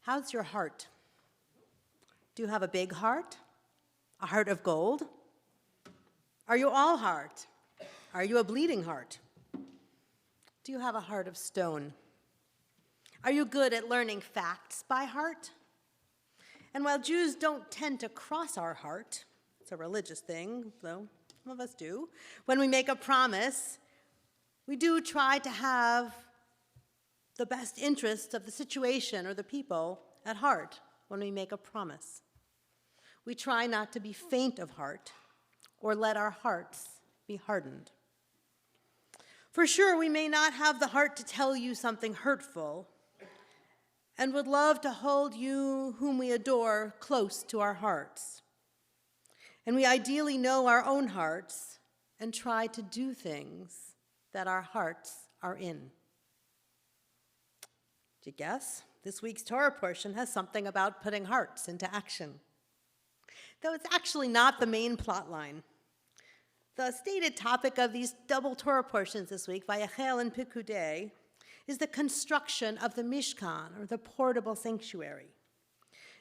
How's your heart? Do you have a big heart? A heart of gold? Are you all heart? Are you a bleeding heart? Do you have a heart of stone? Are you good at learning facts by heart? And while Jews don't tend to cross our heart, it's a religious thing, though some of us do, when we make a promise, we do try to have the best interests of the situation or the people at heart when we make a promise. We try not to be faint of heart or let our hearts be hardened. For sure, we may not have the heart to tell you something hurtful and would love to hold you whom we adore close to our hearts. And we ideally know our own hearts and try to do things that our hearts are in. Did you guess? This week's Torah portion has something about putting hearts into action, though it's actually not the main plot line. The stated topic of these double Torah portions this week, Vayachel and Pikudei, is the construction of the Mishkan, or the portable sanctuary.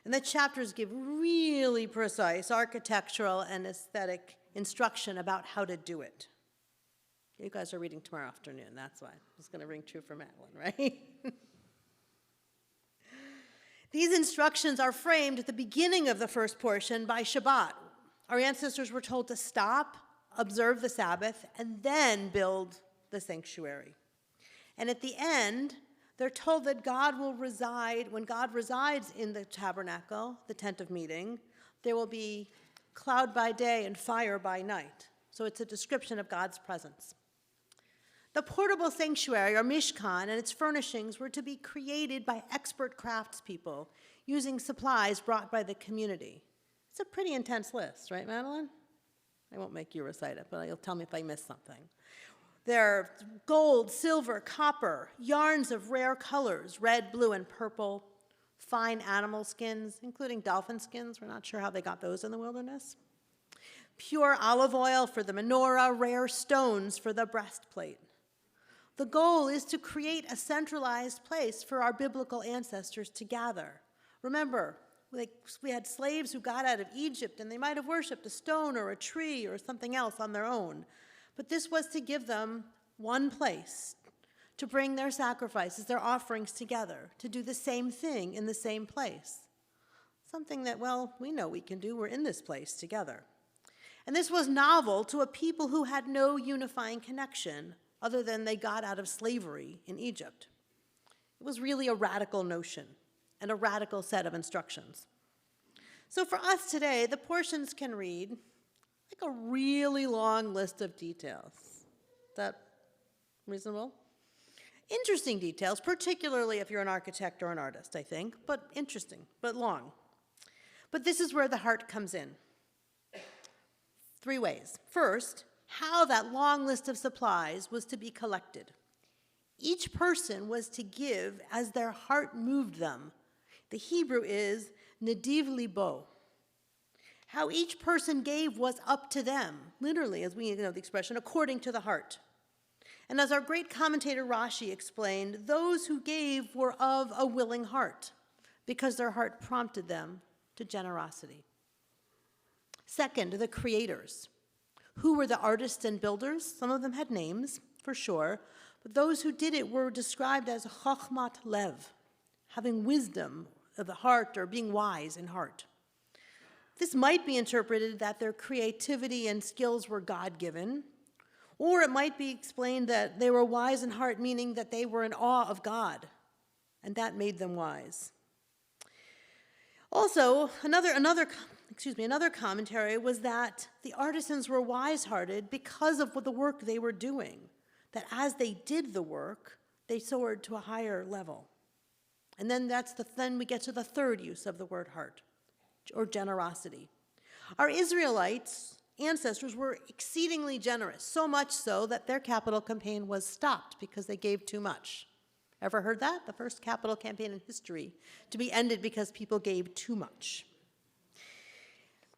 And the chapters give really precise architectural and aesthetic instruction about how to do it. You guys are reading tomorrow afternoon, that's why. It's going to ring true for Madeline, right? These instructions are framed at the beginning of the first portion by Shabbat. Our ancestors were told to stop, observe the Sabbath, and then build the sanctuary. And at the end, they're told that God will reside, when God resides in the tabernacle, the tent of meeting, there will be cloud by day and fire by night. So it's a description of God's presence. The portable sanctuary, or Mishkan, and its furnishings were to be created by expert craftspeople using supplies brought by the community. It's a pretty intense list, right, Madeline? I won't make you recite it, but you'll tell me if I missed something. There are gold, silver, copper, yarns of rare colors, red, blue, and purple, fine animal skins, including dolphin skins. We're not sure how they got those in the wilderness. Pure olive oil for the menorah, rare stones for the breastplate. The goal is to create a centralized place for our biblical ancestors to gather. Remember, we had slaves who got out of Egypt, and they might have worshipped a stone or a tree or something else on their own. But this was to give them one place to bring their sacrifices, their offerings together, to do the same thing in the same place. Something that, well, we know we can do. We're in this place together. And this was novel to a people who had no unifying connection other than they got out of slavery in Egypt. It was really a radical notion and a radical set of instructions. So for us today, the portions can read like a really long list of details. Is that reasonable? Interesting details, particularly if you're an architect or an artist, I think, but interesting, but long. But this is where the heart comes in. 3 ways. First, how that long list of supplies was to be collected. Each person was to give as their heart moved them. The Hebrew is nediv libo. How each person gave was up to them, literally, as we know the expression, according to the heart. And as our great commentator Rashi explained, those who gave were of a willing heart, because their heart prompted them to generosity. Second, the creators. Who were the artists and builders? Some of them had names, for sure, but those who did it were described as chokhmat lev, having wisdom of the heart or being wise in heart. This might be interpreted that their creativity and skills were God-given, or it might be explained that they were wise in heart, meaning that they were in awe of God, and that made them wise. Also, another commentary was that the artisans were wise-hearted because of the work they were doing, that as they did the work, they soared to a higher level. And then we get to the third use of the word heart, or generosity. Our Israelites ancestors were exceedingly generous, so much so that their capital campaign was stopped because they gave too much. Ever heard that? The first capital campaign in history to be ended because people gave too much.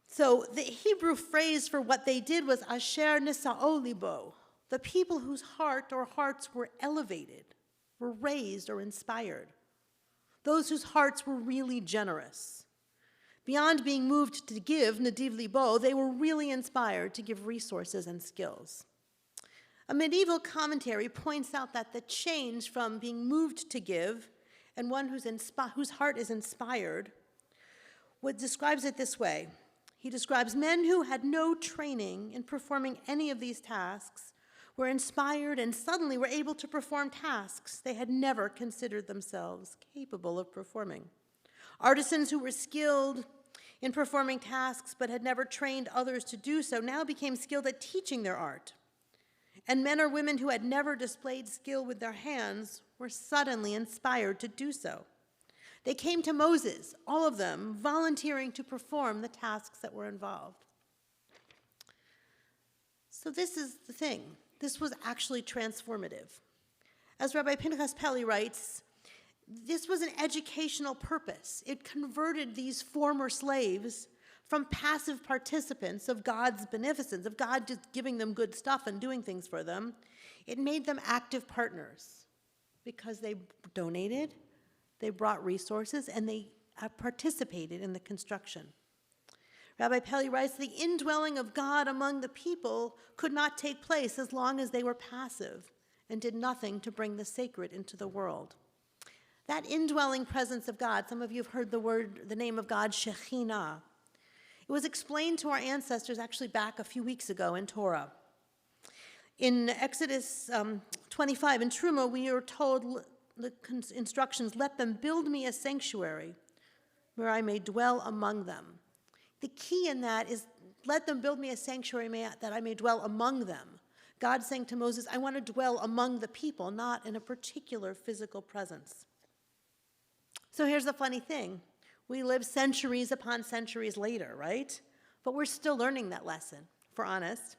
So the Hebrew phrase for what they did was asher nisa'o libo, the people whose heart or hearts were elevated, were raised or inspired. those whose hearts were really generous. Beyond being moved to give, nadiv libo, they were really inspired to give resources and skills. A medieval commentary points out that the change from being moved to give and one whose heart is inspired, describes it this way. He describes men who had no training in performing any of these tasks were inspired and suddenly were able to perform tasks they had never considered themselves capable of performing. Artisans who were skilled in performing tasks but had never trained others to do so now became skilled at teaching their art. And men or women who had never displayed skill with their hands were suddenly inspired to do so. They came to Moses, all of them, volunteering to perform the tasks that were involved. So this is the thing. This was actually transformative. As Rabbi Pinchas Pelly writes, this was an educational purpose. It converted these former slaves from passive participants of God's beneficence, of God just giving them good stuff and doing things for them. It made them active partners because they donated, they brought resources, and they participated in the construction. Rabbi Pelly writes, the indwelling of God among the people could not take place as long as they were passive and did nothing to bring the sacred into the world. That indwelling presence of God, some of you have heard the name of God, Shekhinah. It was explained to our ancestors actually back a few weeks ago in Torah. In Exodus 25, in Truma, we are told the instructions, let them build me a sanctuary where I may dwell among them. The key in that is, let them build me a sanctuary that I may dwell among them. God saying to Moses, I want to dwell among the people, not in a particular physical presence. So here's the funny thing. We live centuries upon centuries later, right? But we're still learning that lesson, if we're honest.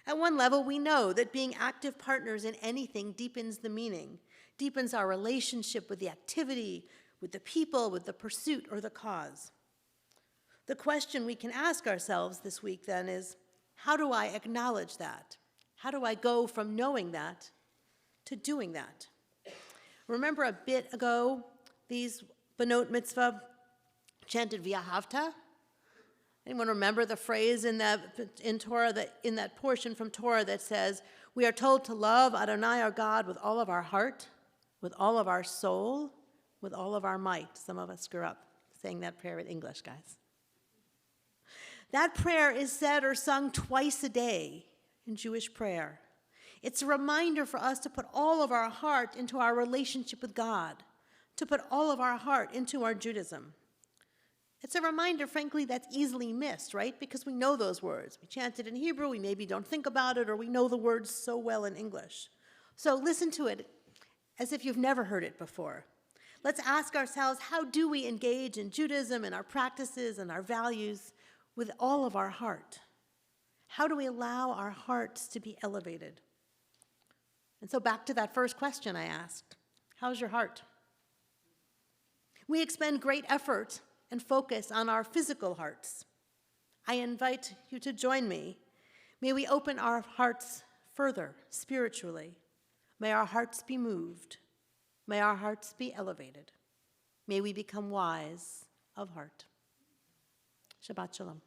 At one level, we know that being active partners in anything deepens the meaning, deepens our relationship with the activity, with the people, with the pursuit or the cause. The question we can ask ourselves this week then is, how do I acknowledge that? How do I go from knowing that to doing that? Remember a bit ago, these Benot Mitzvah chanted V'ahavta? Anyone remember the phrase in Torah, in that portion from Torah that says, we are told to love Adonai our God with all of our heart, with all of our soul, with all of our might. Some of us screw up saying that prayer in English, guys. That prayer is said or sung twice a day in Jewish prayer. It's a reminder for us to put all of our heart into our relationship with God, to put all of our heart into our Judaism. It's a reminder, frankly, that's easily missed, right? Because we know those words. We chant it in Hebrew, we maybe don't think about it, or we know the words so well in English. So listen to it as if you've never heard it before. Let's ask ourselves, how do we engage in Judaism and our practices and our values with all of our heart? How do we allow our hearts to be elevated? And so back to that first question I asked, how's your heart? We expend great effort and focus on our physical hearts. I invite you to join me. May we open our hearts further spiritually. May our hearts be moved. May our hearts be elevated. May we become wise of heart. Shabbat Shalom.